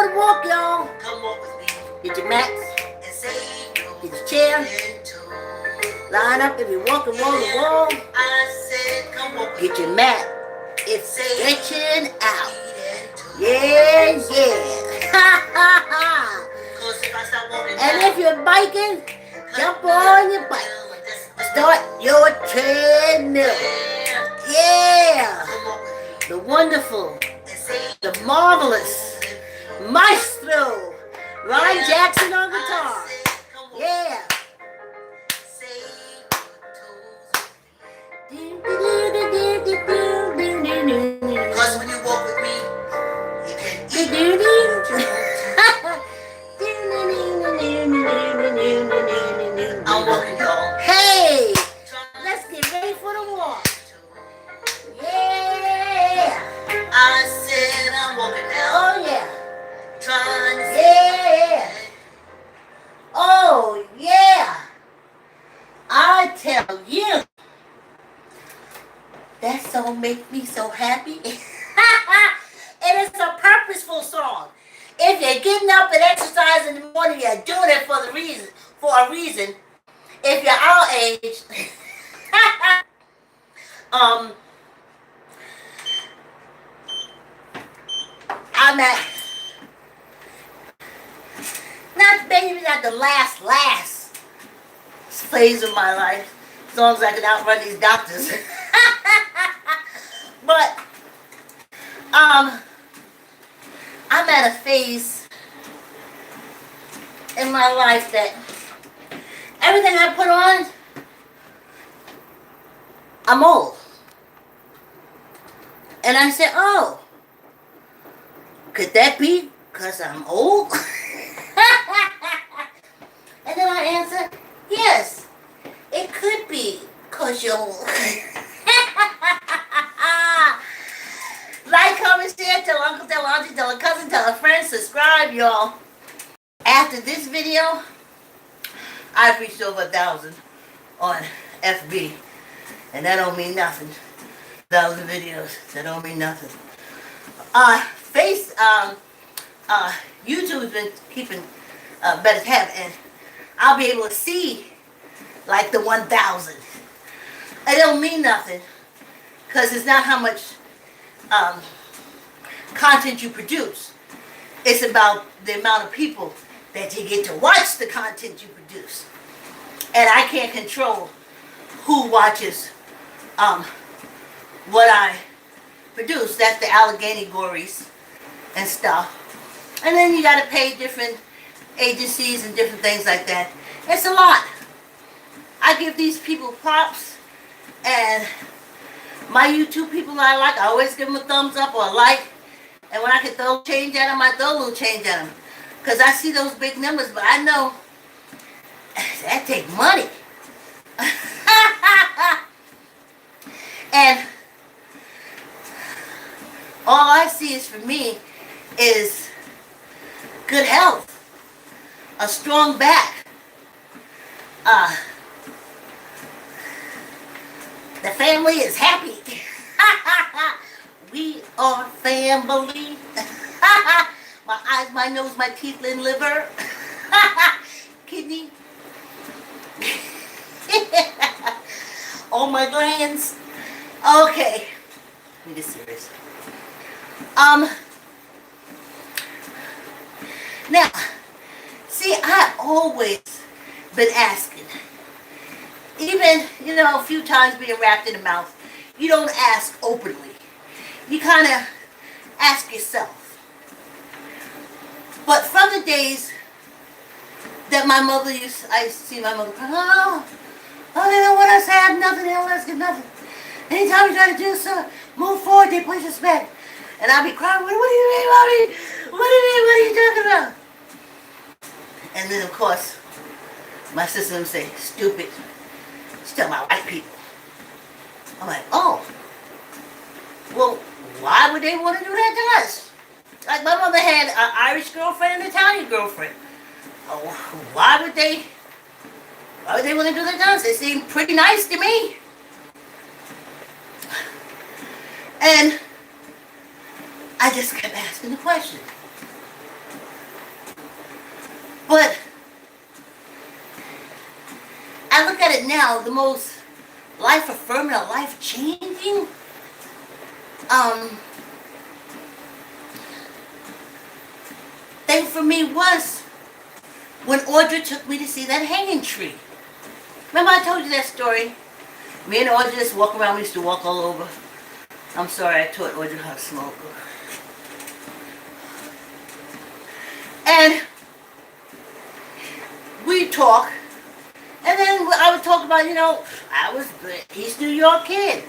for the walk, y'all. Come walk with me. Get your mats. And say Get your chair. Line up if you're walking wall to wall. I said, come walk with me. Get your mat. It's stretching out. Yeah, yeah. Ha, ha, ha. And if you're biking, jump on your bike. Start your treadmill. Yeah. The wonderful, the marvelous maestro, Ron Jackson on guitar. Yeah. Cause when you walk with me, you can I'm walking, y'all. Hey, let's get ready for the walk. Yeah. I said I'm walking now. Oh yeah. Trying to Yeah. Oh yeah. I tell you, that song makes me so happy. And it's a purposeful song. If you're getting up and exercising in the morning, you're doing it for a reason. If you're our age, I'm at not the last phase of my life, as long as I can outrun these doctors. But I'm at a phase in my life that everything I put on, I'm old. And I said, oh, could that be because I'm old? And then I answered, yes, it could be because you're old. Like, comment, share, tell uncle, tell auntie, tell a cousin, tell a friend, subscribe, y'all. After this video, I've reached over 1,000 on FB. And that don't mean nothing. 1,000 videos, that don't mean nothing. YouTube's been keeping better tab, and I'll be able to see like the 1,000. It don't mean nothing, because it's not how much content you produce. It's about the amount of people that you get to watch the content you produce. And I can't control who watches what I produce. That's the allegories and stuff. And then you got to pay different agencies and different things like that. It's a lot. I give these people props, and my YouTube people I like, I always give them a thumbs up or a like. And when I can throw change at them, I throw a little change at them. Because I see those big numbers, but I know that take money. And all I see is for me is good health, a strong back, the family is happy. We are family. My eyes, my nose, my teeth, and liver, kidney, all my glands. Okay, let me get serious. Now, see, I always been asking, even, a few times being wrapped in the mouth, you don't ask openly. You kind of ask yourself. But from the days that my mother I used to see my mother cry, they don't want us to have nothing, they don't let us get nothing. Anytime we try to do so, move forward, they push us back. And I'll be crying, what do you mean, Mommy? What do you mean, what are you talking about? And then, of course, my sister would say, stupid. She's talking about white people. I'm like, oh. Well, why would they want to do that to us? Like, my mother had an Irish girlfriend and an Italian girlfriend. Oh, why would they want to do that to us? They seem pretty nice to me. And I just kept asking the question. But I look at it now, the most life-affirming or life-changing thing for me was when Audrey took me to see that hanging tree. Remember I told you that story? Me and Audrey just walk around. We used to walk all over. I'm sorry, I taught Audrey how to smoke. And we talk. And then I would talk about, I was an East New York kid.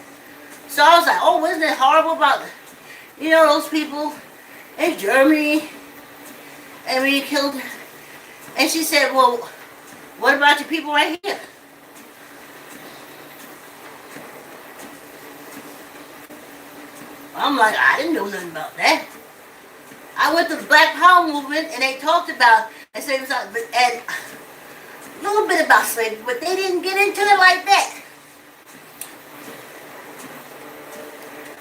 So I was like, oh, wasn't it horrible about, those people in Germany? And we killed. And she said, well, what about your people right here? I'm like, I didn't know nothing about that. I went to the Black Power movement and they talked about, and a little bit about slavery, but they didn't get into it like that.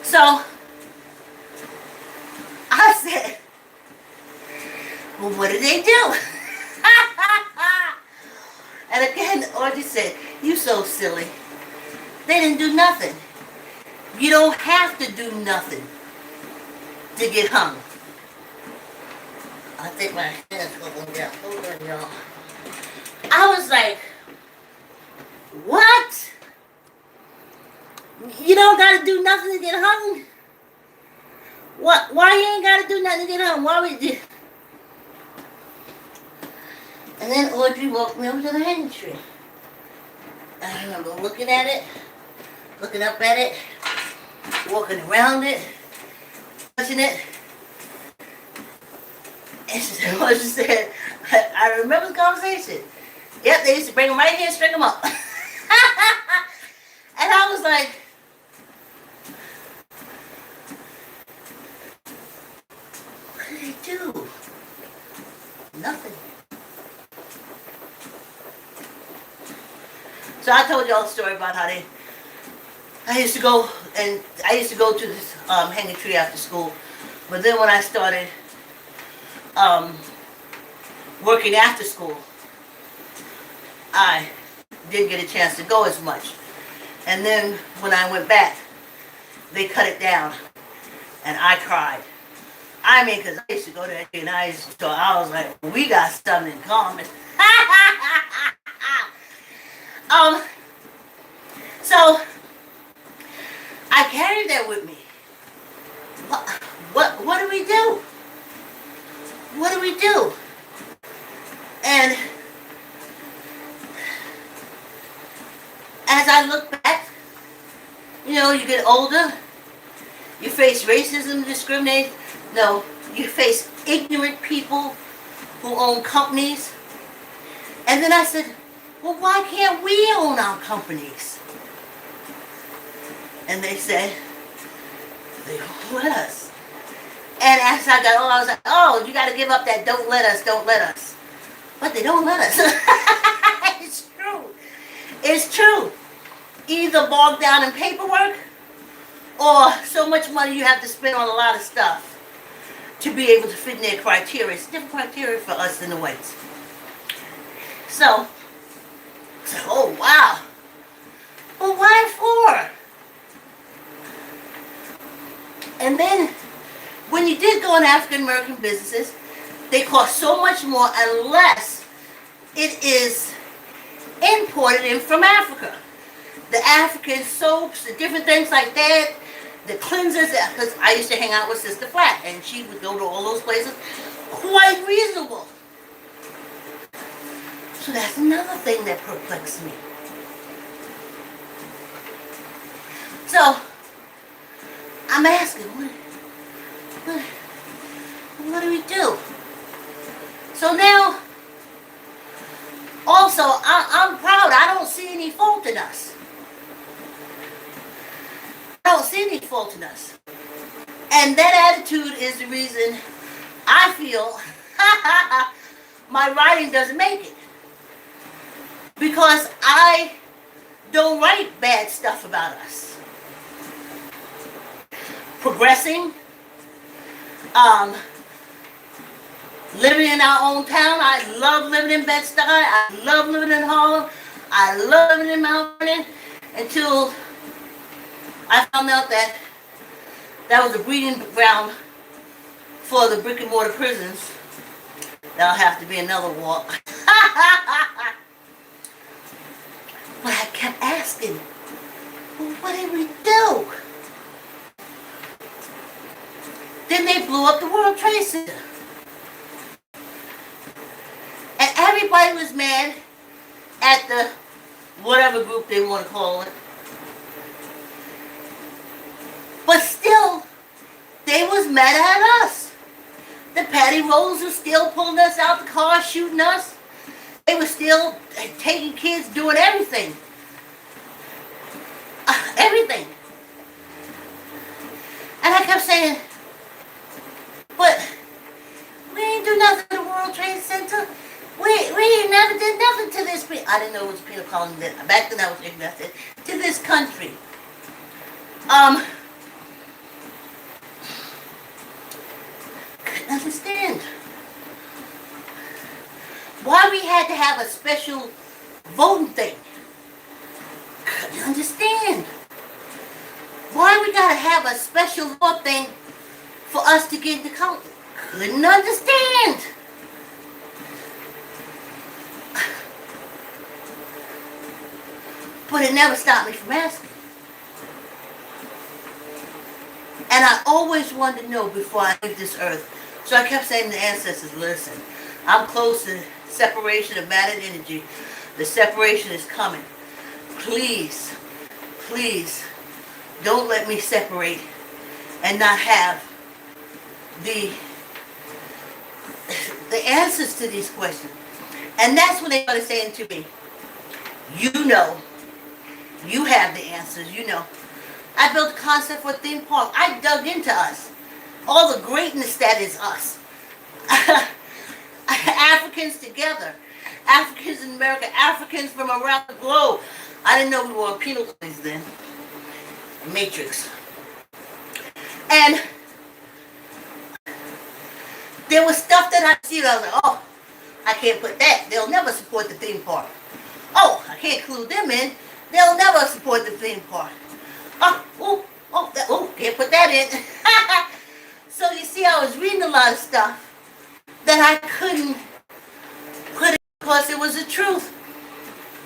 So, I said, well, what did they do? And again, Audrey said, you so silly. They didn't do nothing. You don't have to do nothing to get hung. I think my hand's going down. Hold on, y'all. I was like, what? You don't got to do nothing to get hung? What? Why you ain't got to do nothing to get hung? Why we do? And then Audrey walked me over to the hanging tree. I remember looking at it, looking up at it, walking around it, touching it. And she said, I remember the conversation. Yep, they used to bring them right here and string them up. And I was like, what did they do? Nothing. So I told y'all a story about how I used to go to this hanging tree after school. But then when I started working after school, I didn't get a chance to go as much. And then when I went back, they cut it down. And I cried. I mean, because I used to go there and I was like, we got something in common. So I carried that with me. What do we do? What do we do? And as I look back, you get older, you face racism, discrimination. No, you face ignorant people who own companies. And then I said, well, why can't we own our companies? And they said, they won't let us. And as I got older, I was like, oh, you got to give up that don't let us. But they don't let us. It's true. It's true. Either bogged down in paperwork or so much money you have to spend on a lot of stuff to be able to fit in their criteria. It's different criteria for us than the whites. So, oh wow. Well, why for? And then, when you did go in African American businesses, they cost so much more unless it is imported in from Africa. The African soaps, the different things like that, the cleansers, because I used to hang out with Sister Flat, and she would go to all those places, quite reasonable. So that's another thing that perplexed me. So, I'm asking, what do we do? So now, also, I'm proud. I don't see any fault in us. I don't see any fault in us. And that attitude is the reason I feel my writing doesn't make it. Because I don't write bad stuff about us. living in our own town. I love living in Bed-Stuy. I love living in Harlem. I love living in Mount Vernon until I found out that that was a breeding ground for the brick and mortar prisons. That'll have to be another walk. But I kept asking, well, what did we do? Then they blew up the World Trade Center. And everybody was mad at the whatever group they want to call it. But still, they was mad at us. The Patty Rolls were still pulling us out the car, shooting us. They were still taking kids, doing everything. Everything. And I kept saying, but we ain't do nothing to the World Trade Center. We ain't never did nothing to this. I didn't know it was a penal colony then. Back then I was ignorant. To this country. Couldn't understand why we had to have a special voting thing. Couldn't understand why we gotta have a special vote thing for us to get into college. Couldn't understand. But it never stopped me from asking. And I always wanted to know before I leave this earth. So I kept saying to the ancestors, listen, I'm close to separation of matter and energy. The separation is coming. Please, please, don't let me separate and not have the answers to these questions. And that's when they started saying to me, you know, you have the answers, you know. I built a concept for a theme park. I dug into us. All the greatness that is us. Africans together. Africans in America. Africans from around the globe. I didn't know we were on penal colonies then. Matrix. And there was stuff that I see that I was like, oh, I can't put that. They'll never support the theme park. Oh, I can't include them in. They'll never support the theme park. Can't put that in. So you see, I was reading a lot of stuff that I couldn't put in because it was the truth.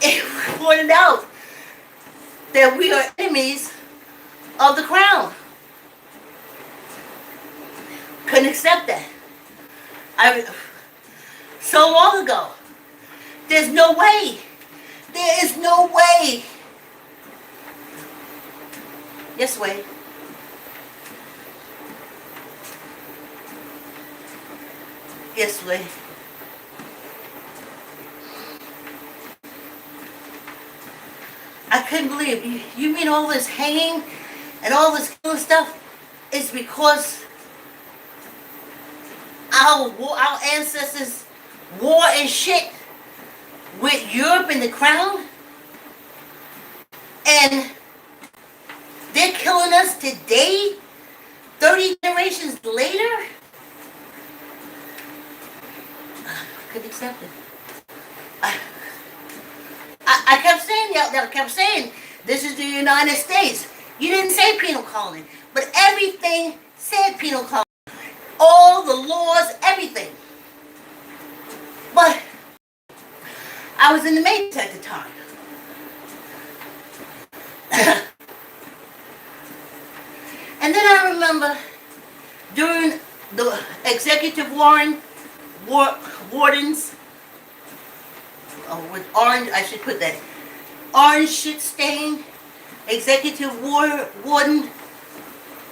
It pointed out that we are enemies of the crown. Couldn't accept that. So long ago. There's no way. There is no way. Yes, way. Yes, way. I couldn't believe it. You mean all this hanging and all this killing stuff is because our ancestors war and shit with Europe and the crown? And they're killing us today, 30 generations later? Couldn't accept it. I kept saying, I kept saying, this is the United States. You didn't say penal colony, but everything said penal colony. All the laws, everything. But I was in the Matrix at the time. And then I remember during the executive wardens, with orange, I should put that, orange shit stain, executive warden,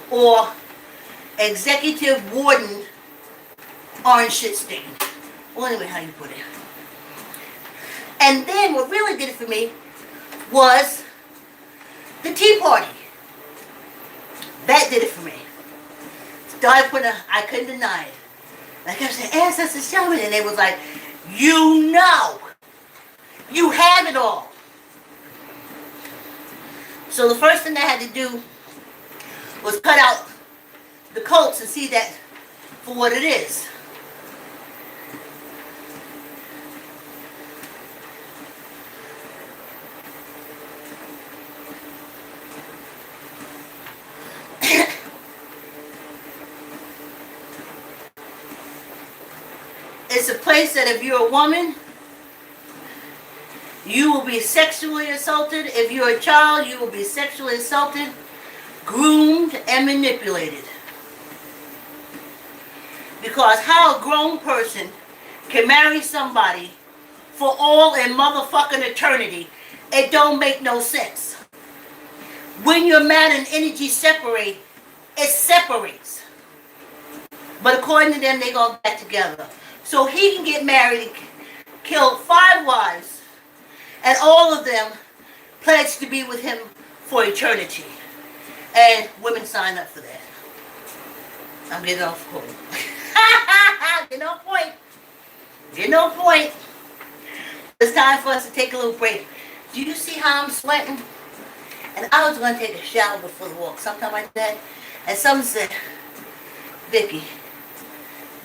or executive warden, orange shit stain. Well, anyway, how you put it. And then what really did it for me was the Tea Party. That did it for me. Started putting I couldn't deny it. I kept saying, ancestors, show me. And they was like, you know. You have it all. So the first thing I had to do was cut out the cults and see that for what it is. It's a place that if you're a woman, you will be sexually assaulted. If you're a child, you will be sexually assaulted, groomed, and manipulated. Because how a grown person can marry somebody for all in motherfucking eternity, it don't make no sense. When your matter and energy separate, it separates. But according to them, they go back together. So he can get married and kill 5 wives, and all of them pledge to be with him for eternity. And women sign up for that. I'm getting off point. Getting off point. Getting off point. It's time for us to take a little break. Do you see how I'm sweating? And I was going to take a shower before the walk, something like that. And someone said, Vicki,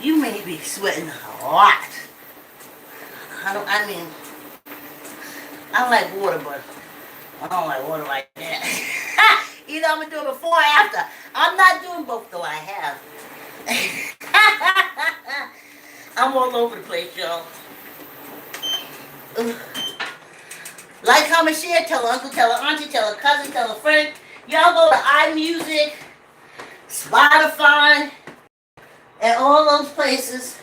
you may be sweating a lot. I don't like water, but I don't like water like that. Either I'm going to do it before or after. I'm not doing both, though I have. I'm all over the place, y'all. Like, comment, share, tell an uncle, tell an auntie, tell a cousin, tell a friend. Y'all go to iMusic, Spotify, and all those places.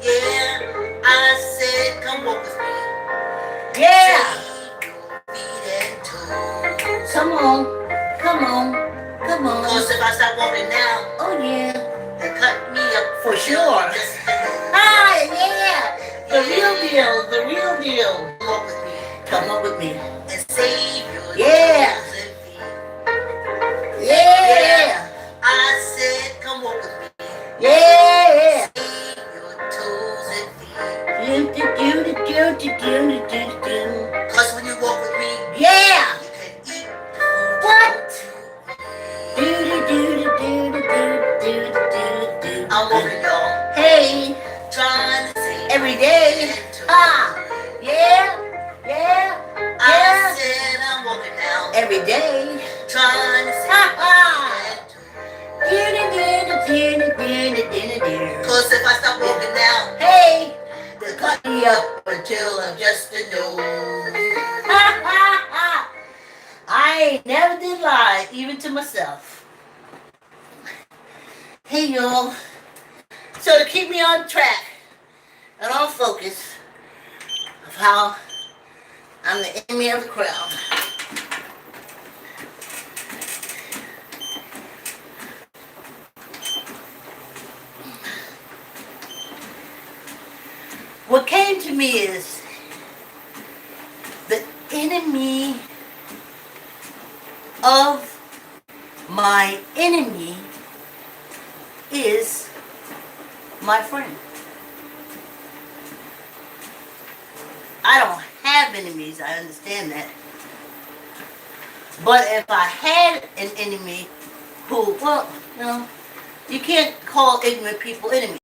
Yeah, I said, come walk with me. Yeah. Come on, come on, come on. Because if I stop walking now, oh yeah, they cut me up for sure. Ah, yeah. The real deal, the real deal. Come up with me. Come up with me. And save your toes and feet. Yeah. I said, come walk with me. Yeah. Save your toes and feet. Cause when you walk with me, yeah, you can eat. What? I'm walking, y'all. Hey. Trying to say every day. Ah, yeah, yeah, yeah. I said I'm walking now. Every day. Trying to say cause if I stop walking now, hey, they'll cut me up until I'm just a nose. I ain't never did lie, even to myself. Hey, y'all. So to keep me on track and on focus of how I'm the enemy of the crowd. What came to me is the enemy of my enemy is my friend. I don't have enemies, I understand that. But if I had an enemy who, well, you know, you can't call ignorant people enemies.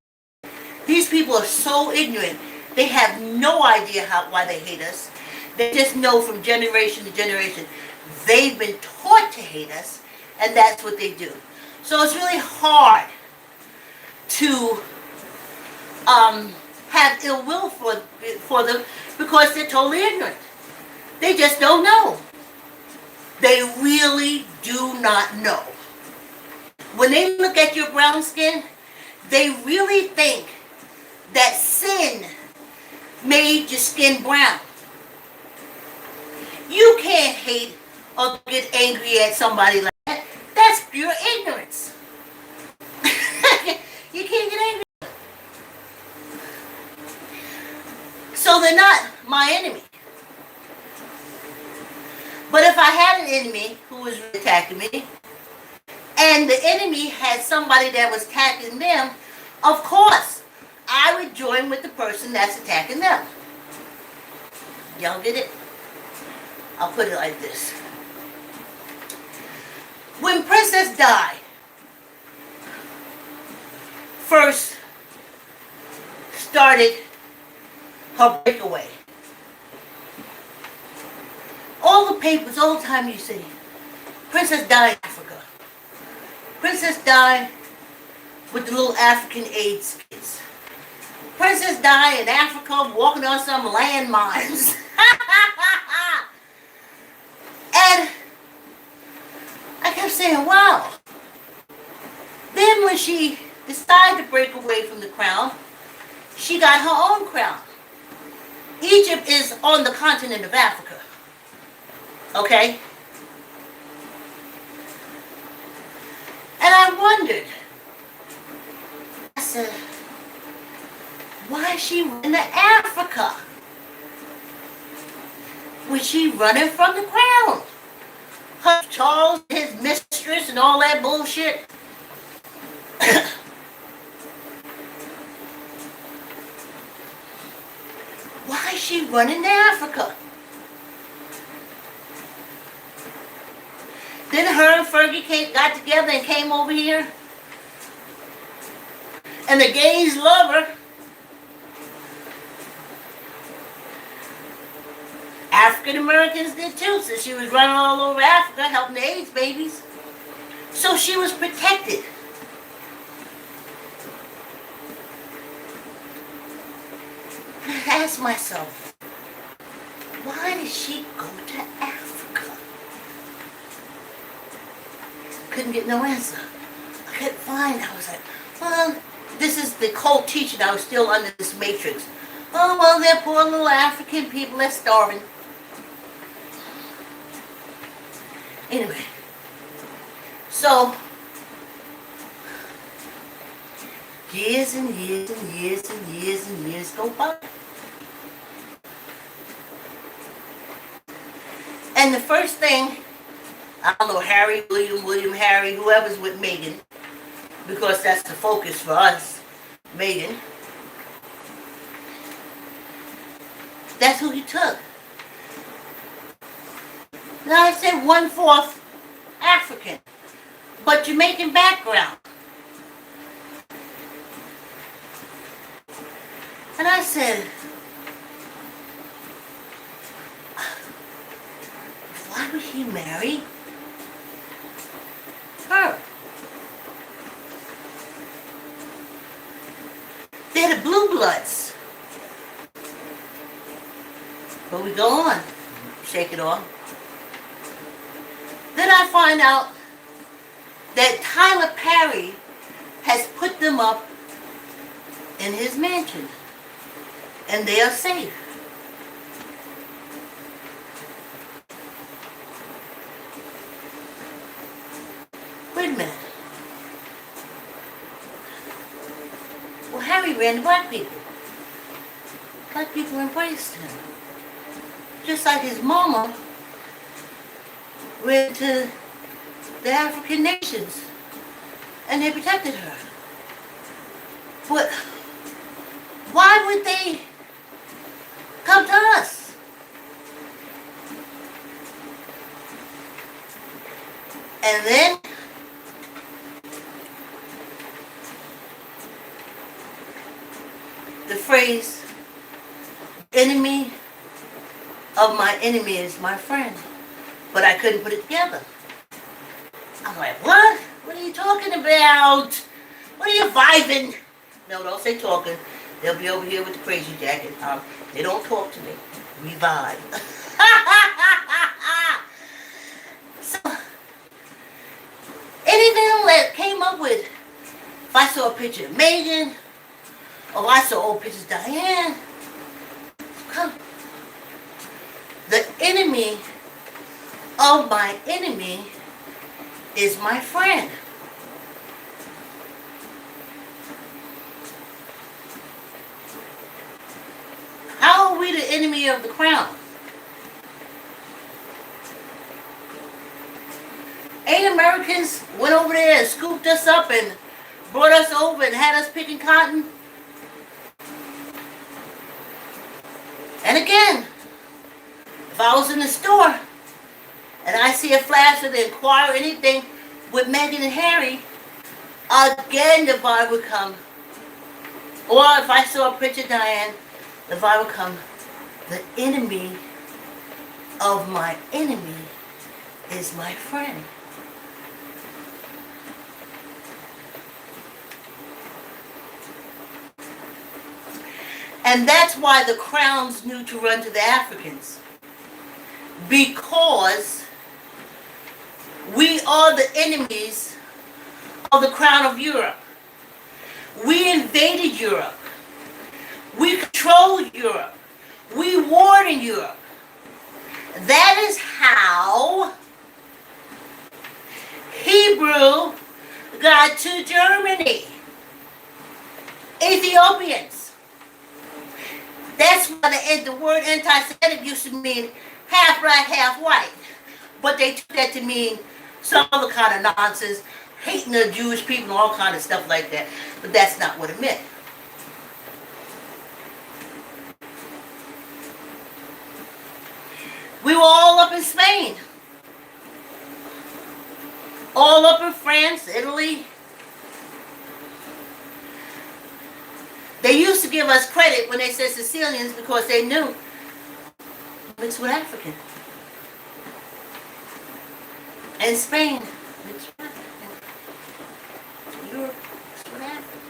These people are so ignorant, they have no idea why they hate us. They just know from generation to generation. They've been taught to hate us, and that's what they do. So it's really hard to have ill will for them because they're totally ignorant. They just don't know. They really do not know. When they look at your brown skin, they really think that sin made your skin brown. You can't hate or get angry at somebody like that. That's pure ignorance. You can't get angry. So they're not my enemy. But if I had an enemy who was attacking me, and the enemy had somebody that was attacking them, of course, I would join with the person that's attacking them. Y'all get it? I'll put it like this. When Princess Di first started her breakaway, all the papers, all the time you see, Princess Di in Africa. Princess Di with the little African AIDS kids. Princess Di in Africa walking on some landmines. And I kept saying, wow. Then when she decided to break away from the crown, she got her own crown. Egypt is on the continent of Africa. Okay? And I wondered, I said, why is she running to Africa? Was she running from the crown? Her Charles, his mistress, and all that bullshit? Why is she running to Africa? Then her and Fergie got together and came over here. And the gays love her. African Americans did too, so she was running all over Africa helping the AIDS babies. So she was protected. I asked myself, why did she go to Africa? Couldn't get no answer. I couldn't find. I was like, well, this is the cold teaching. I was still under this matrix. Oh, well, they're poor little African people. They're starving. Anyway, so years and years and years and years and years go by. And the first thing, I don't know, Harry, William, Harry, whoever's with Megan, because that's the focus for us, Megan, that's who he took. Now I said 1/4 African, but Jamaican background. And I said, why would he marry her? They're the blue bloods. But we go on. Shake it off. Then I find out that Tyler Perry has put them up in his mansion. And they are safe. Wait a minute. Well, Harry ran to black people. Black people embraced him. Just like his mama went to the African nations and they protected her. But why would they come to us? And then the phrase, enemy of my enemy is my friend. But I couldn't put it together. I'm like, what? What are you talking about? What are you vibing? No, don't say talking. They'll be over here with the crazy jacket. They don't talk to me. We vibe. So, anything that came up with, if I saw a picture of Megan, or I saw old pictures of Diane, come. The enemy of my enemy is my friend. How are we the enemy of the crown? Ain't Americans went over there and scooped us up and brought us over and had us picking cotton? And again, if I was in the store and I see a flash of the Inquirer or anything with Meghan and Harry, again the vibe would come. Or if I saw a picture of Diane, the vibe would come. The enemy of my enemy is my friend. And that's why the crowns knew to run to the Africans. Because we are the enemies of the crown of Europe. We invaded Europe. We controlled Europe. We warred in Europe. That is how Hebrew got to Germany. Ethiopians. That's why the word anti-Semitic used to mean half black, half white. But they took that to mean some other kind of nonsense, hating the Jewish people and all kind of stuff like that. But that's not what it meant. We were all up in Spain. All up in France, Italy. They used to give us credit when they said Sicilians because they knew mixed with African. And Spain mixed with African. Europe mixed with African.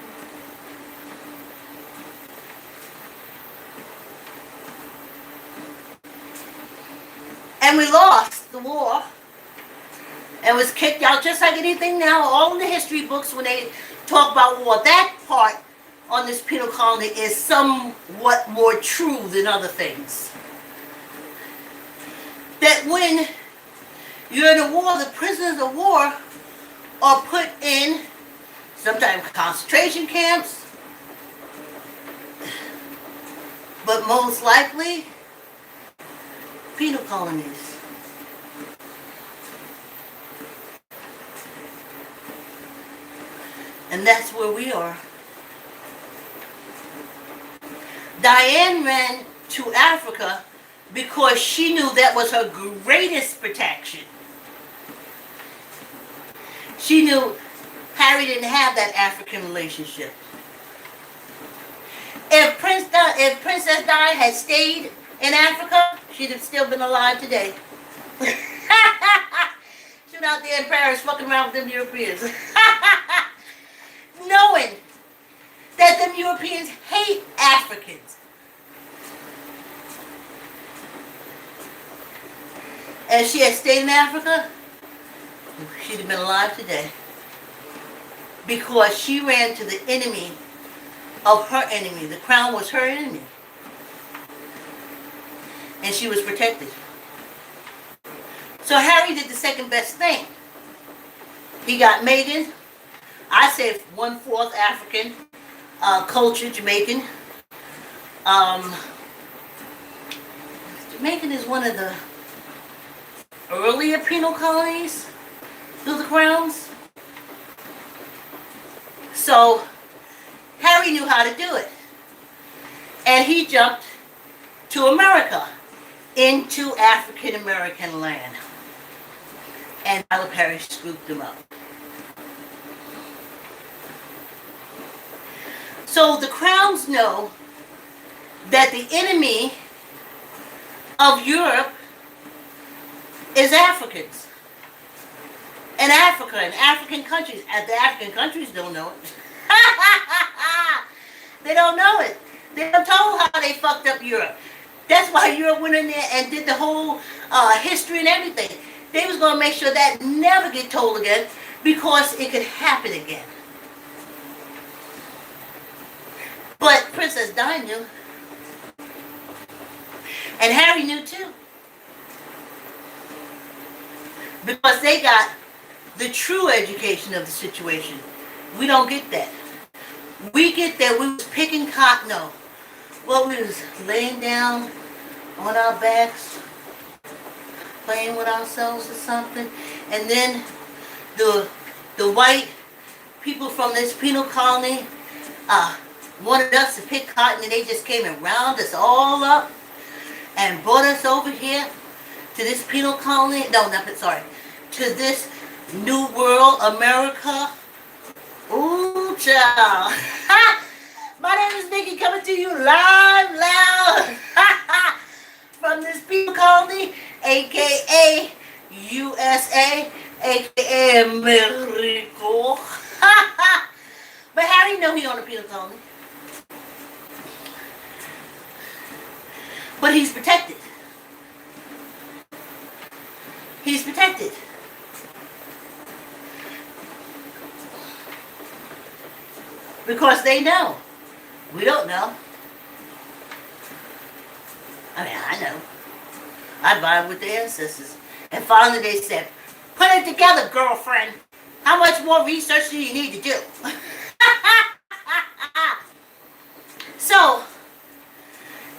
And we lost the war and was kicked out just like anything now. All in the history books when they talk about war, that part on this penal colony is somewhat more true than other things. That when you're in a war, the prisoners of war are put in sometimes concentration camps, but most likely penal colonies. And that's where we are. Diane ran to Africa because she knew that was her greatest protection. She knew Harry didn't have that African relationship. If Princess Di had stayed in Africa, she'd have still been alive today. She's out there in Paris fucking around with them Europeans. Knowing that them Europeans hate Africans. And if she had stayed in Africa, she'd have been alive today. Because she ran to the enemy of her enemy. The crown was her enemy. And she was protected. So Harry did the second best thing. He got Meghan. I say 1/4 African, culture, Jamaican. Jamaican is one of the earlier penal colonies through the crowns. So Harry knew how to do it. And he jumped to America, into African American land. And Tyler Perry scooped him up. So the crowns know that the enemy of Europe is Africans. And Africa and African countries. And the African countries don't know it. They don't know it. They were told how they fucked up Europe. That's why Europe went in there and did the whole history and everything. They was going to make sure that never get told again because it could happen again. But Princess Di knew. And Harry knew too. Because they got the true education of the situation. We don't get that. We get that we was picking cotton. No. Well, we was laying down on our backs, playing with ourselves or something. And then the white people from this penal colony wanted us to pick cotton, and they just came and rounded us all up and brought us over here to this penal colony. No, to this new world, America. Ooh, child. My name is Vicki, coming to you live, loud, from this penal colony, a.k.a. USA, a.k.a. America. But Harry knew he on a penal colony. But he's protected. He's protected. Because they know. We don't know. I mean, I know. I vibe with the ancestors. And finally they said, put it together, girlfriend. How much more research do you need to do? So,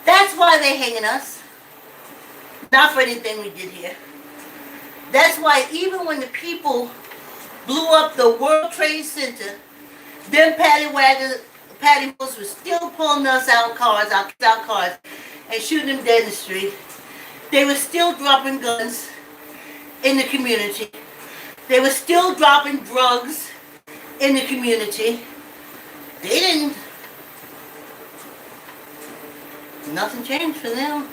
that's why they're hanging us. Not for anything we did here. That's why even when the people blew up the World Trade Center, them paddy wheels were still pulling us out cars, and shooting them dead in the street. They were still dropping guns in the community. They were still dropping drugs in the community. They didn't. Nothing changed for them.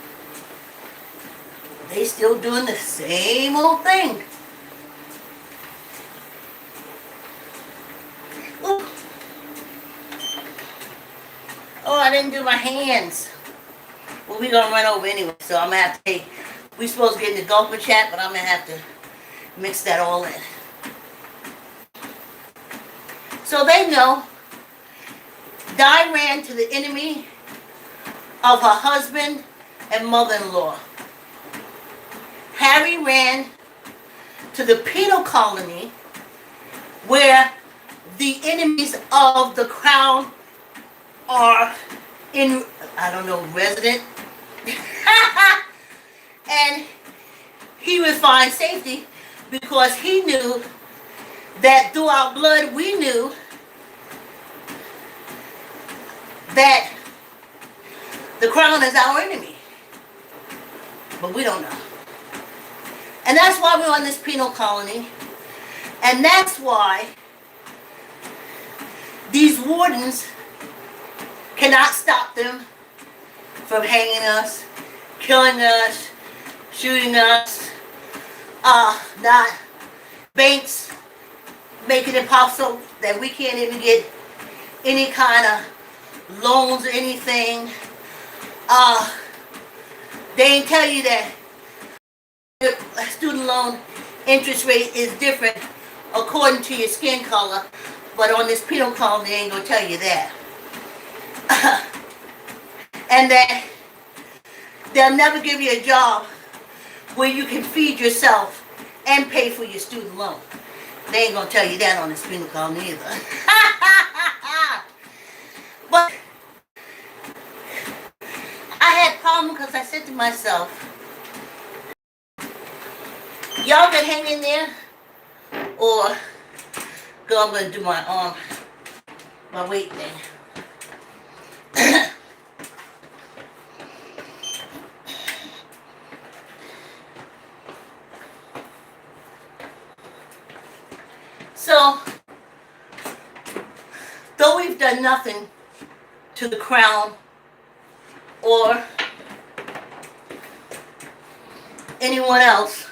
They still doing the same old thing. Ooh. Oh, I didn't do my hands. Well, we're going to run over anyway, so I'm going to have to take... We're supposed to get in the gulp chat, but I'm going to have to mix that all in. So they know Di ran to the enemy of her husband and mother-in-law. Harry ran to the penal colony where the enemies of the crown are in, I don't know, resident. And he would find safety because he knew that through our blood we knew that the crown is our enemy. But we don't know. And that's why we're on this penal colony. And that's why these wardens cannot stop them from hanging us, killing us, shooting us, not banks making it possible that we can't even get any kind of loans or anything. They ain't tell you that the student loan interest rate is different according to your skin color, but on this penal colony they ain't gonna tell you that. And that they'll never give you a job where you can feed yourself and pay for your student loan. They ain't gonna tell you that on this penal colony either. But I had a problem because I said to myself, y'all can hang in there, or go, I'm gonna do my weight thing. So, though we've done nothing to the crown or anyone else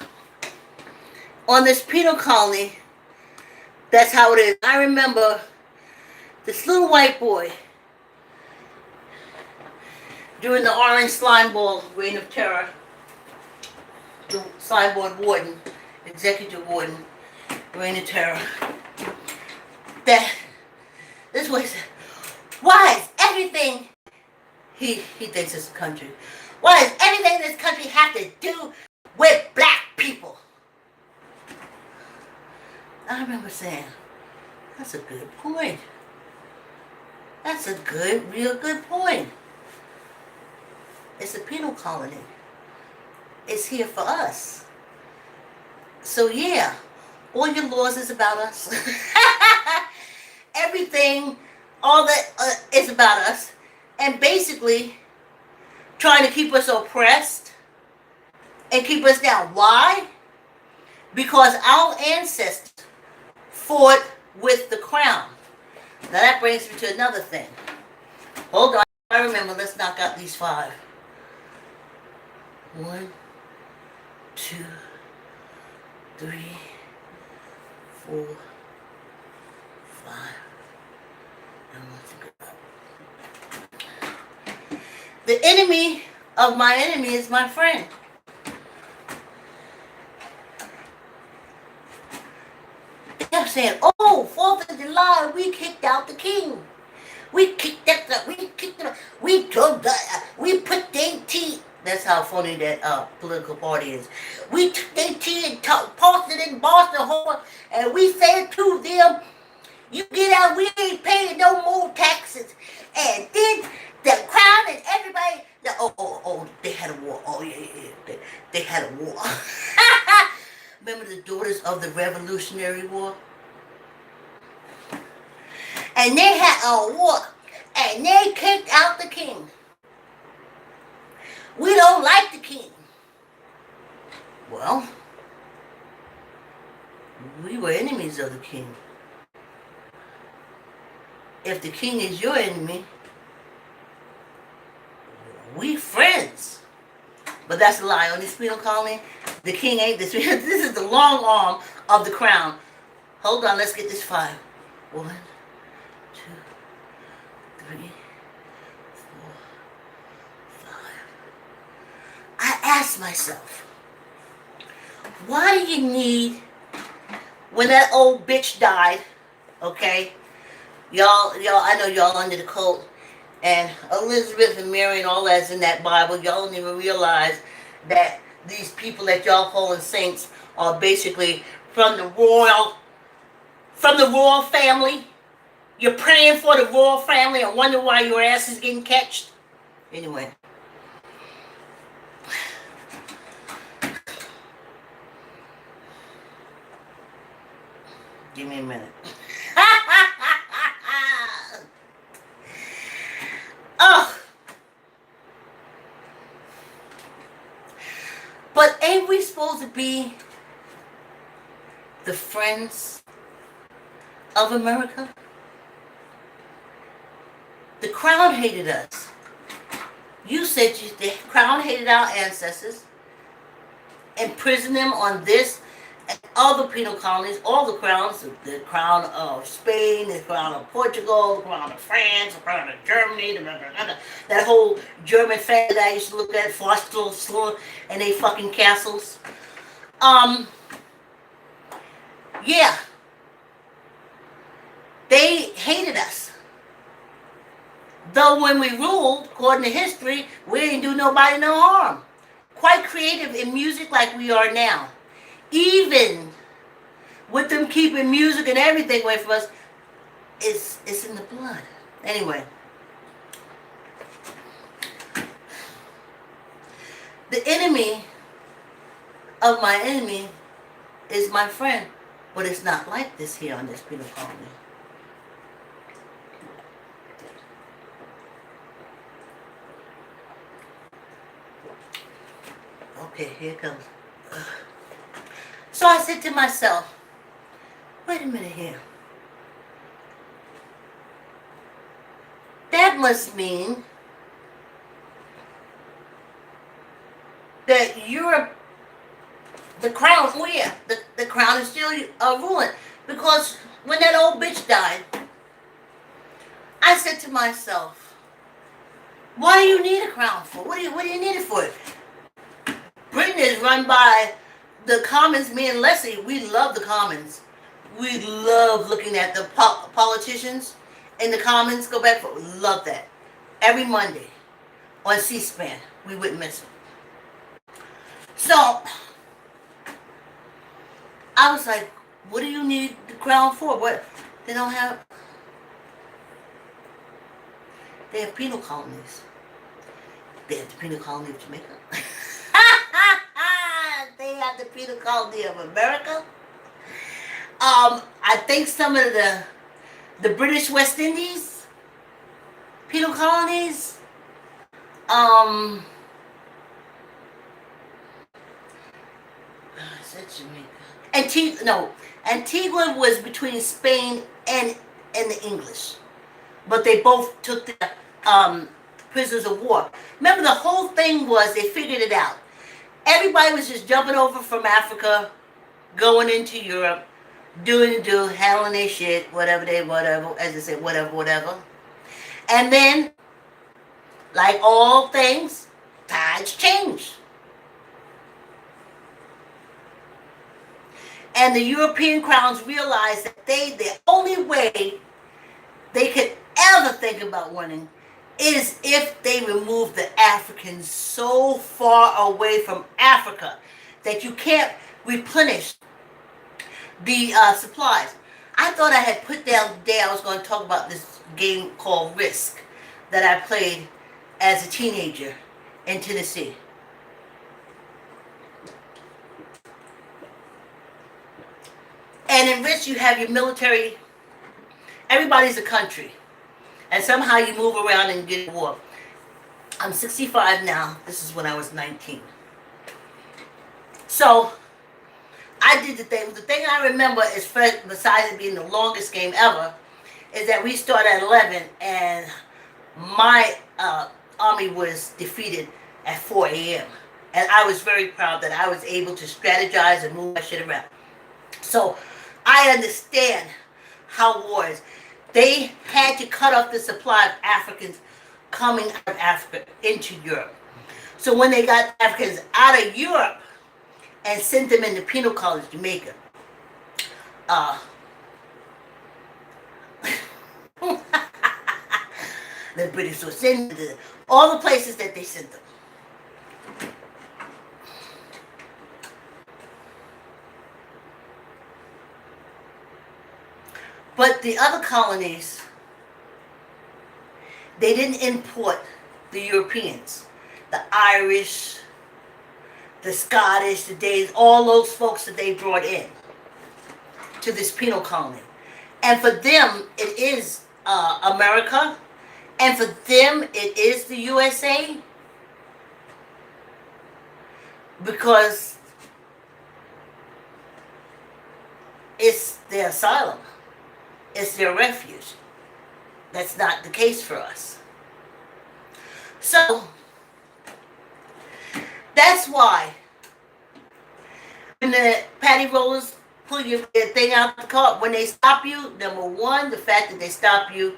on this penal colony, that's how it is. I remember this little white boy during the orange slime ball reign of terror, the slime board warden, executive warden, reign of terror, that this boy said, why is everything, he thinks it's a country, why does everything in this country have to do with black people? I remember saying, that's a good point. That's a good, real good point. It's a penal colony. It's here for us. So yeah, all your laws is about us. Everything, all that is about us. And basically trying to keep us oppressed and keep us down. Why? Because our ancestors fought with the crown. Now that brings me to another thing. Hold on, I remember, let's knock out these 5. 1, 2, 3, 4, 5, and 1 to go. The enemy of my enemy is my friend. They're saying, oh, 4th of July, we kicked out the king. We kicked that, we kicked it, we took that, we put their tea. That's how funny that political party is. We took their tea and posted it in Boston, and we said to them, you get out, we ain't paying no more taxes. And then the crowd and everybody, they had a war. Oh, yeah. They had a war. Remember the Daughters of the Revolutionary War? And they had a war. And they kicked out the king. We don't like the king. Well, we were enemies of the king. If the king is your enemy, we friends. But that's a lie. On this penal colony, the king ain't this. This is the long arm of the crown. Hold on, let's get this 5. 1, 2, 3, 4, 5. I asked myself, why do you need, when that old bitch died, okay? Y'all, I know y'all under the cult, and Elizabeth and Mary and all that's in that Bible. Y'all don't even realize that these people that y'all calling saints are basically from the royal family. You're praying for the royal family and wonder why your ass is getting catched. Anyway. Give me a minute. Oh. But ain't we supposed to be the friends of America? The crown hated us. You said the crown hated our ancestors, imprisoned them on this and other penal colonies, all the crowns, the crown of Spain, the crown of Portugal, the crown of France, the crown of Germany, that whole German family that I used to look at, Forster, and they fucking castles. Yeah. They hated us. Though when we ruled, according to history, we didn't do nobody no harm. Quite creative in music like we are now. Even with them keeping music and everything away from us, it's in the blood. Anyway. The enemy of my enemy is my friend. But it's not like this here on this penal colony. Okay, here it comes. So I said to myself, wait a minute here. That must mean that Europe, the crown, oh yeah, the crown is still ruling. Because when that old bitch died, I said to myself, what do you need a crown for? What do you need it for? Britain is run by the Commons, me and Leslie. We love the Commons. We love looking at the politicians in the Commons. Go back for love that. Every Monday on C-SPAN. We wouldn't miss them. So I was like, what do you need the crown for? What? They don't have... They have penal colonies. They have the penal colony of Jamaica. They have the penal colony of America. I think some of the British West Indies penal colonies. Is that Jamaica? Antigua was between Spain and the English, but they both took the prisoners of war. Remember, the whole thing was they figured it out. Everybody was just jumping over from Africa, going into Europe, handling their shit, whatever, as they say, whatever. And then, like all things, tides change. And the European crowns realized that the only way they could ever think about winning is if they remove the Africans so far away from Africa that you can't replenish the supplies. I thought I had put down the day I was going to talk about this game called Risk that I played as a teenager in Tennessee. And in Risk you have your military, everybody's a country. And somehow you move around and get a war. I'm 65 now. This is when I was 19. So, I did the thing. The thing I remember is, besides it being the longest game ever, is that we started at 11 and my army was defeated at 4 a.m. And I was very proud that I was able to strategize and move my shit around. So, I understand how wars. They had to cut off the supply of Africans coming out of Africa into Europe. So when they got Africans out of Europe and sent them into penal colonies, Jamaica, the British were sending them all the places that they sent them. But the other colonies, they didn't import the Europeans. The Irish, the Scottish, the Danes, all those folks that they brought in to this penal colony. And for them, it is America. And for them, it is the USA. Because it's their asylum. It's their refuge. That's not the case for us. So, that's why when the patty rollers pull your thing out the car, when they stop you, number one, the fact that they stop you,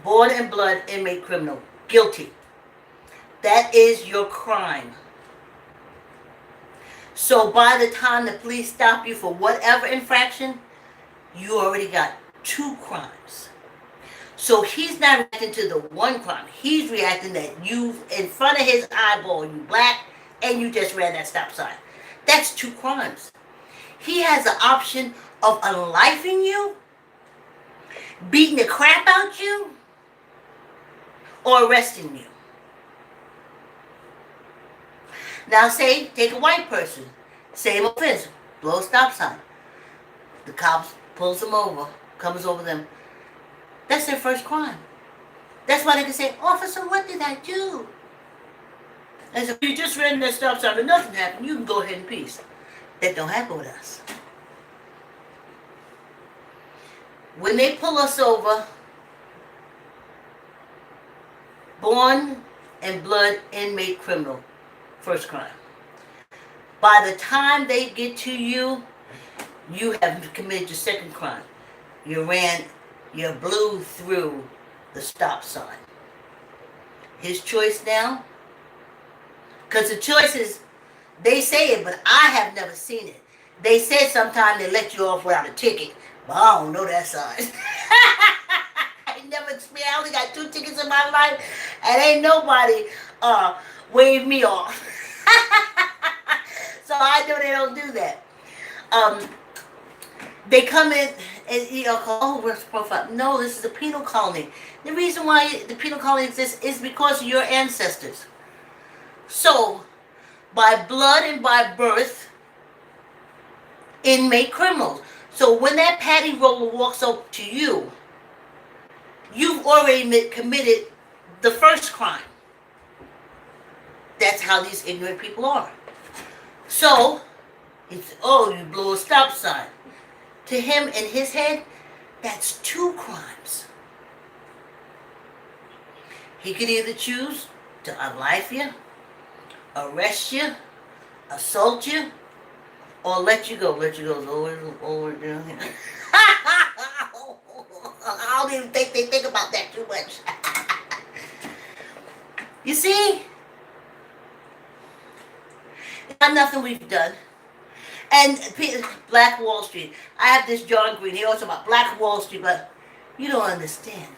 born in blood, inmate criminal, guilty. That is your crime. So by the time the police stop you for whatever infraction, you already got 2 crimes. So he's not reacting to the one crime. He's reacting that you, in front of his eyeball, you black, and you just ran that stop sign. That's 2 crimes. He has the option of unlifing you, beating the crap out you, or arresting you. Now say, take a white person, same offense, blow a stop sign. The cops pulls them over, comes over them. That's their first crime. That's why they can say, officer, what did I do? And so you just ran that stop sign and nothing happened, you can go ahead in peace. That don't happen with us. When they pull us over, born and blood inmate criminal, first crime. By the time they get to you, you have committed your second crime. You blew through the stop sign. His choice now, because the choice is, they say it, but I have never seen it. They said sometimes they let you off without a ticket, but I don't know that sign. I only got 2 tickets in my life, and ain't nobody waved me off. So I know they don't do that. They come in and oh, where's the profile? No, this is a penal colony. The reason why the penal colony exists is because of your ancestors. So, by blood and by birth, inmate criminals. So when that patty roller walks up to you, you've already committed the first crime. That's how these ignorant people are. So, it's, oh, you blew a stop sign. To him, in his head, that's 2 crimes. He could either choose to unlife you, arrest you, assault you, or let you go. Let you go is over down here. I don't even think they think about that too much. You see, Not nothing we've done. And Black Wall Street. I have this John Green. He also about Black Wall Street, but you don't understand.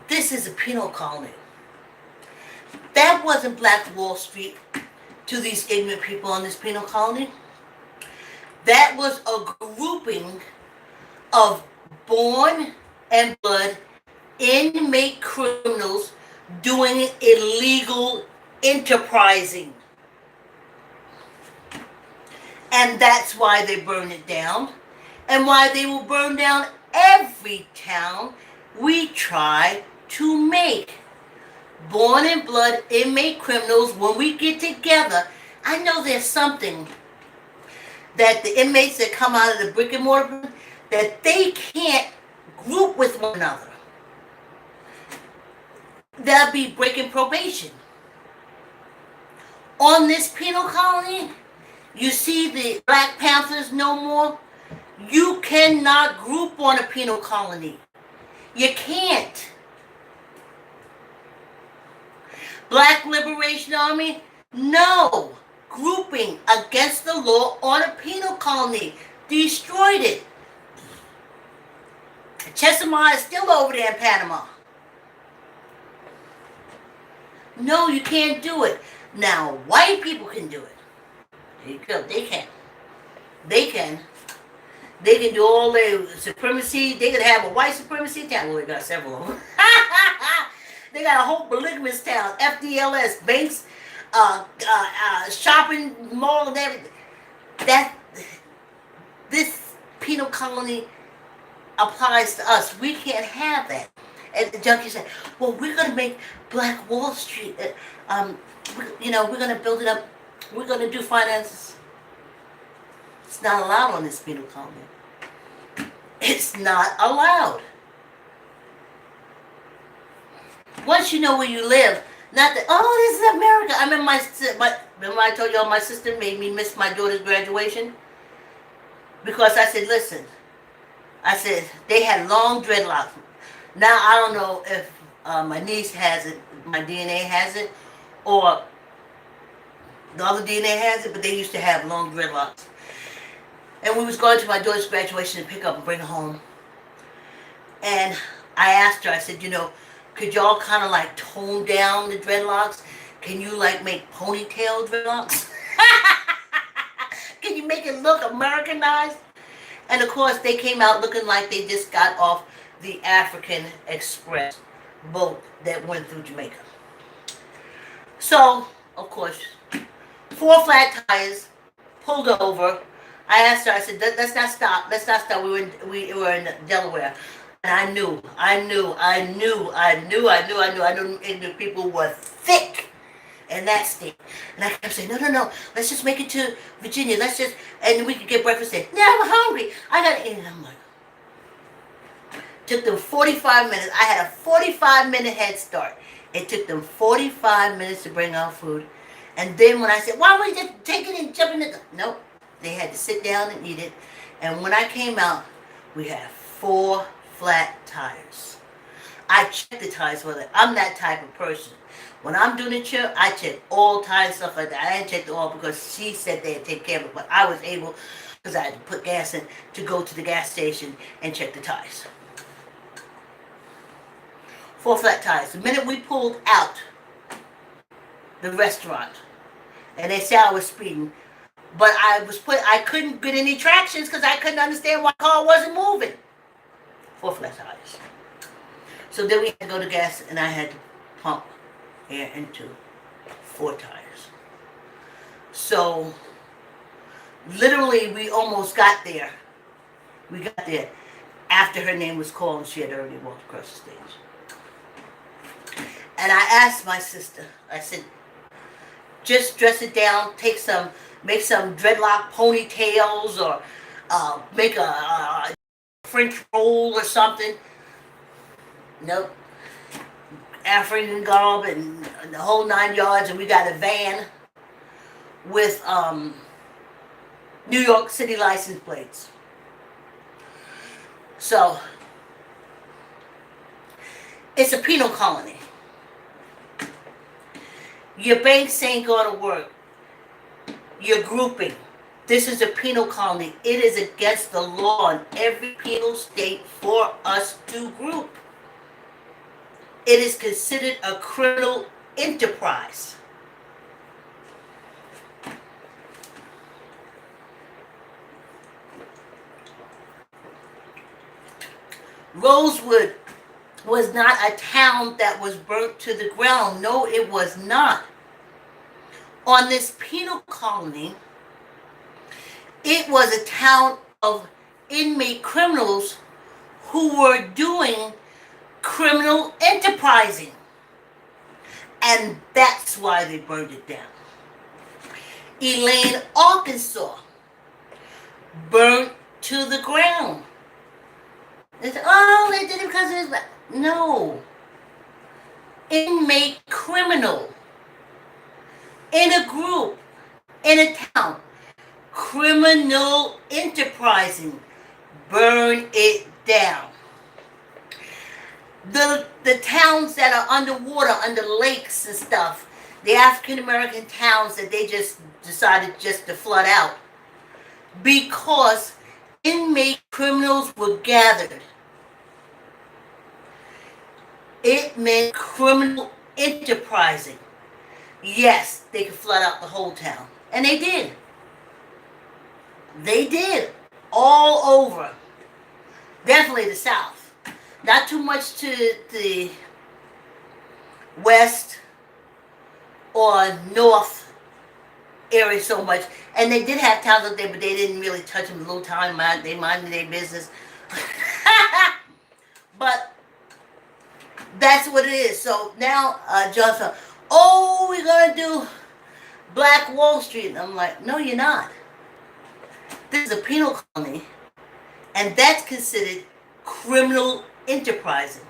This is a penal colony. That wasn't Black Wall Street to these ignorant people on this penal colony. That was a grouping of born and blood inmate criminals doing illegal enterprising. And that's why they burned it down, and why they will burn down every town we try to make. Born in blood inmate criminals, when we get together, I know there's something that the inmates that come out of the brick and mortar, that they can't group with one another. That'll be breaking probation. On this penal colony, you see the Black Panthers no more. You cannot group on a penal colony. You can't. Black Liberation Army, no. Grouping against the law on a penal colony. Destroyed it. Chesimard is still over there in Panama. No, you can't do it. Now, white people can do it. They can. They can. They can do all their supremacy. They can have a white supremacy town. Well, we got several of them. They got a whole polygamous town. FDLS, banks, shopping mall and everything. This penal colony applies to us. We can't have that. And the junkie said, well, we're going to make Black Wall Street. We're going to build it up. We're going to do finances. It's not allowed on this penal colony. It's not allowed. Once you know where you live, not that, oh, this is America. I remember I told y'all my sister made me miss my daughter's graduation? Because I said, listen, I said, they had long dreadlocks. Now, I don't know if my niece has it, my DNA has it, or the other DNA has it, but they used to have long dreadlocks. And we was going to my daughter's graduation to pick up and bring her home. And I asked her, I said, could y'all kind of like tone down the dreadlocks? Can you like make ponytail dreadlocks? Can you make it look Americanized? And of course, they came out looking like they just got off the African Express boat that went through Jamaica. So, of course, 4 flat tires, pulled over. I asked her, I said, let's not stop. Let's not stop. We were in Delaware. And I knew ignorant people were thick in that state. And I kept saying, no, let's just make it to Virginia. And we could get breakfast there. Yeah, I'm hungry. I got to eat. And I'm like, took them 45 minutes. I had a 45-minute head start. It took them 45 minutes to bring out food. And then when I said, why don't we just take it and jump in the... Nope. They had to sit down and eat it. And when I came out, we had 4 flat tires. I checked the tires for that. I'm that type of person. When I'm doing a trip, I check all tires, stuff like that. I didn't check the oil because she said they'd take care of it. But I was able, because I had to put gas in, to go to the gas station and check the tires. 4 flat tires. The minute we pulled out the restaurant, and they said I was speeding, but I couldn't get any tractions because I couldn't understand why the car wasn't moving. 4 flat tires. So then we had to go to gas, and I had to pump air into 4 tires. So literally, we almost got there. We got there after her name was called, and she had already walked across the stage. And I asked my sister, I said, just dress it down, make some dreadlock ponytails, or make a French roll or something. Nope. African garb and the whole 9 yards, and we got a van with New York City license plates. So It's a penal colony. Your banks ain't going to work. You're grouping. This is a penal colony. It is against the law in every penal state for us to group. It is considered a criminal enterprise. Rosewood was not a town that was burnt to the ground. No, it was not. On this penal colony, it was a town of inmate criminals who were doing criminal enterprising. And that's why they burned it down. Elaine, Arkansas, burnt to the ground. They said, oh, they did it because of his... No. Inmate criminal. In a group. In a town. Criminal enterprising. Burn it down. The towns that are underwater, under lakes and stuff, the African American towns that they just decided just to flood out, because inmate criminals were gathered. It meant criminal enterprising. Yes, they could flood out the whole town. And they did. They did. All over. Definitely the South. Not too much to the west or north area so much. And they did have towns up there, but they didn't really touch them a little time. They minded their business. But that's what it is. So now, Johnson, oh, we're going to do Black Wall Street. And I'm like, no, you're not. This is a penal colony. And that's considered criminal enterprising.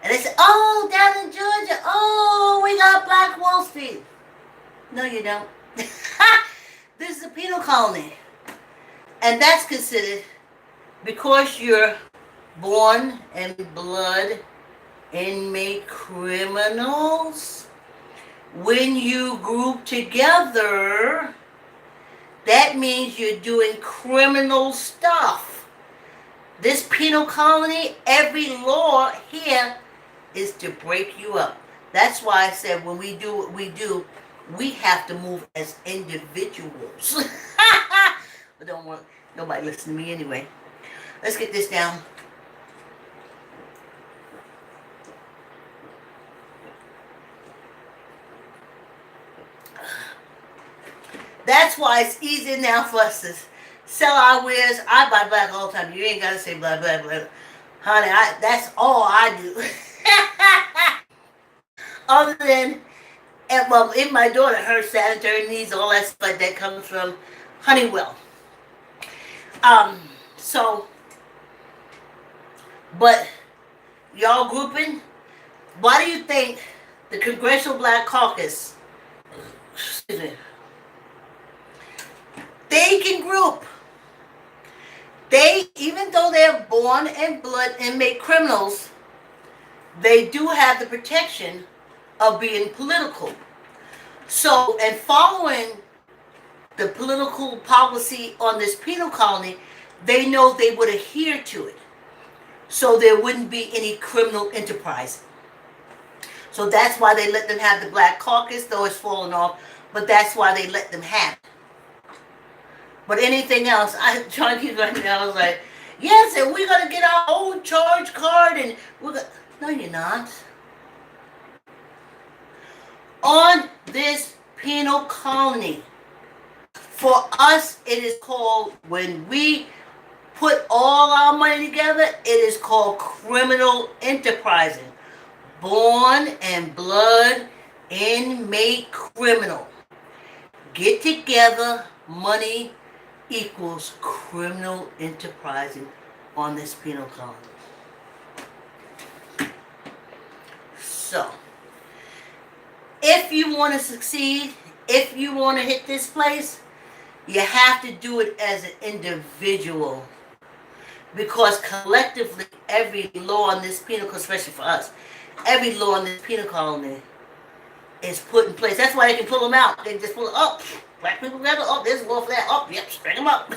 And they said, oh, down in Georgia, oh, we got Black Wall Street. No, you don't. This is a penal colony. And that's considered, because you're born and blood inmate criminals, when you group together, that means you're doing criminal stuff. This penal colony, every law here is to break you up. That's why I said when we do what we do, we have to move as individuals. But don't want nobody listen to me anyway. Let's get this down. That's why it's easier now for us to sell our wares. I buy black all the time. You ain't got to say blah, blah, blah. Honey, that's all I do. Other than, well, in my daughter, her sanitary needs, all that stuff that comes from Honeywell. But y'all grouping, why do you think the Congressional Black Caucus, excuse me, they can group? They, even though they're born and blood inmate criminals, they do have the protection of being political. So, and following the political policy on this penal colony, they know they would adhere to it. So there wouldn't be any criminal enterprise. So that's why they let them have the Black Caucus, though it's fallen off, but that's why they let them have it. But anything else, John keeps right now, I was like, yes, and we're going to get our own charge card, and we're going to... No, you're not. On this penal colony, for us, it is called, when we put all our money together, it is called criminal enterprising. Born and blood inmate criminal. Get together, money equals criminal enterprising on this penal colony. So, if you want to succeed, if you want to hit this place, you have to do it as an individual. because collectively, every law in this penal, especially for us, every law in this penal colony is put in place. That's why they can pull them out. They just pull it up. Black people together. Oh, there's a law for that. Oh, yep, string them up.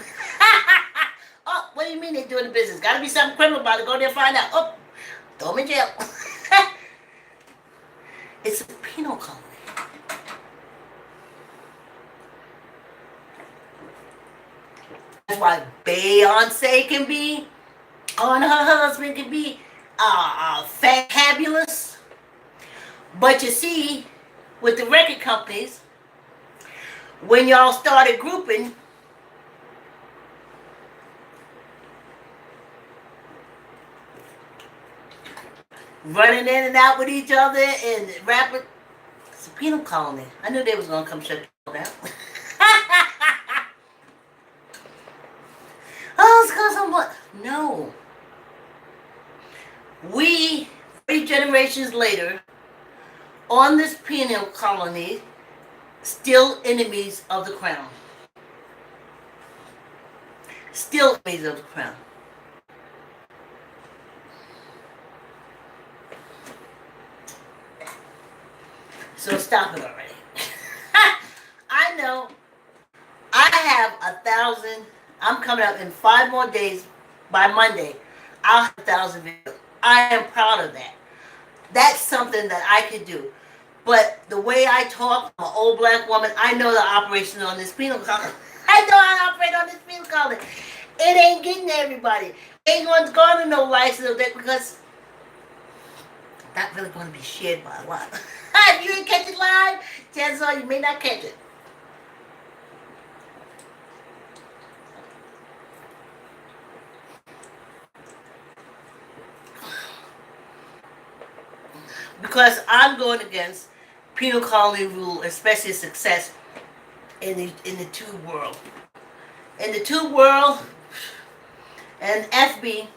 Oh, what do you mean they're doing the business? Got to be something criminal about it. Go there and find out. Oh, throw them in jail. It's a penal colony. That's why Beyonce can be, and her husband can be fabulous. But you see, with the record companies, when y'all started grouping, running in and out with each other and rapping, it's a penal colony. I knew they was going to come shut you down. Oh, it's because I'm what? No. We, 3 generations later, on this penal colony, still enemies of the crown. Still enemies of the crown. So stop it already. I know. I have 1,000. I'm coming up in 5 more days. By Monday, I'll have 1,000 videos. I am proud of that. That's something that I could do. But the way I talk, I'm an old black woman, I know the operation on this penal colony. I know how to operate on this penal colony. It ain't getting to everybody. It ain't going to garner no license of that because it's not really going to be shared by a lot. If you didn't catch it live, chances are you may not catch it. Because I'm going against penal colony rule, especially success in the tube world. In the tube world, and FB,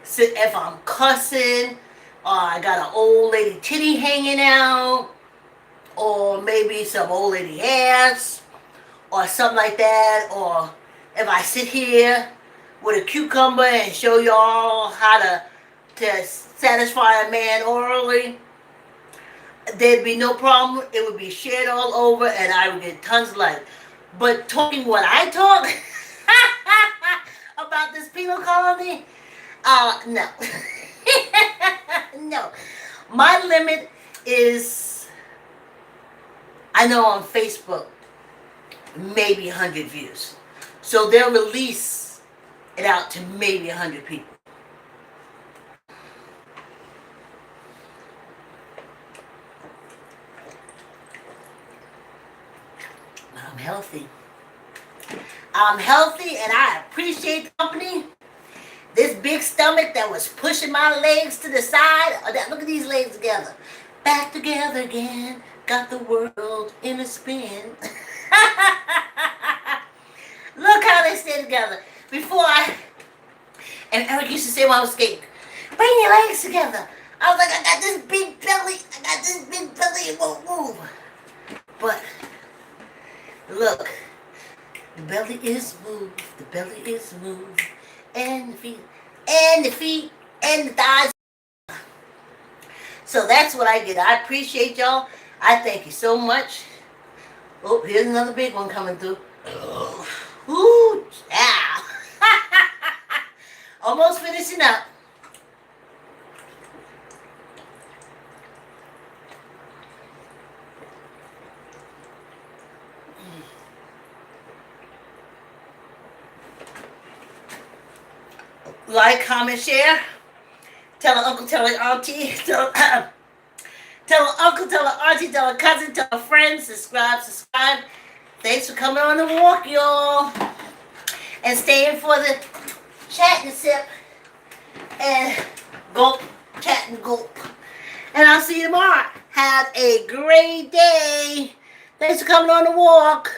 if I'm cussing, or I got an old lady titty hanging out, or maybe some old lady ass, or something like that, or if I sit here with a cucumber and show y'all how to satisfy a man orally, there'd be no problem. It would be shared all over and I would get tons of likes. But talking what I talk about this penal colony, no. No. My limit is, I know on Facebook, maybe 100 views. So they'll release it out to maybe 100 people. I'm healthy. I'm healthy and I appreciate the company. This big stomach that was pushing my legs to the side. Look at these legs together. Back together again. Got the world in a spin. Look how they stay together. And Eric used to say when I was skating, bring your legs together. I was like, I got this big belly. It won't move. But look, the belly is moved, and the feet, and the thighs. So that's what I get. I appreciate y'all. I thank you so much. Oh, here's another big one coming through. Ooh, yeah. Almost finishing up. Like, comment, share. Tell an uncle, tell an auntie, tell an uncle, tell an auntie, tell a cousin, tell a friend, subscribe. Thanks for coming on the walk, y'all. And staying for the chat and sip and gulp, chat and gulp. And I'll see you tomorrow. Have a great day. Thanks for coming on the walk.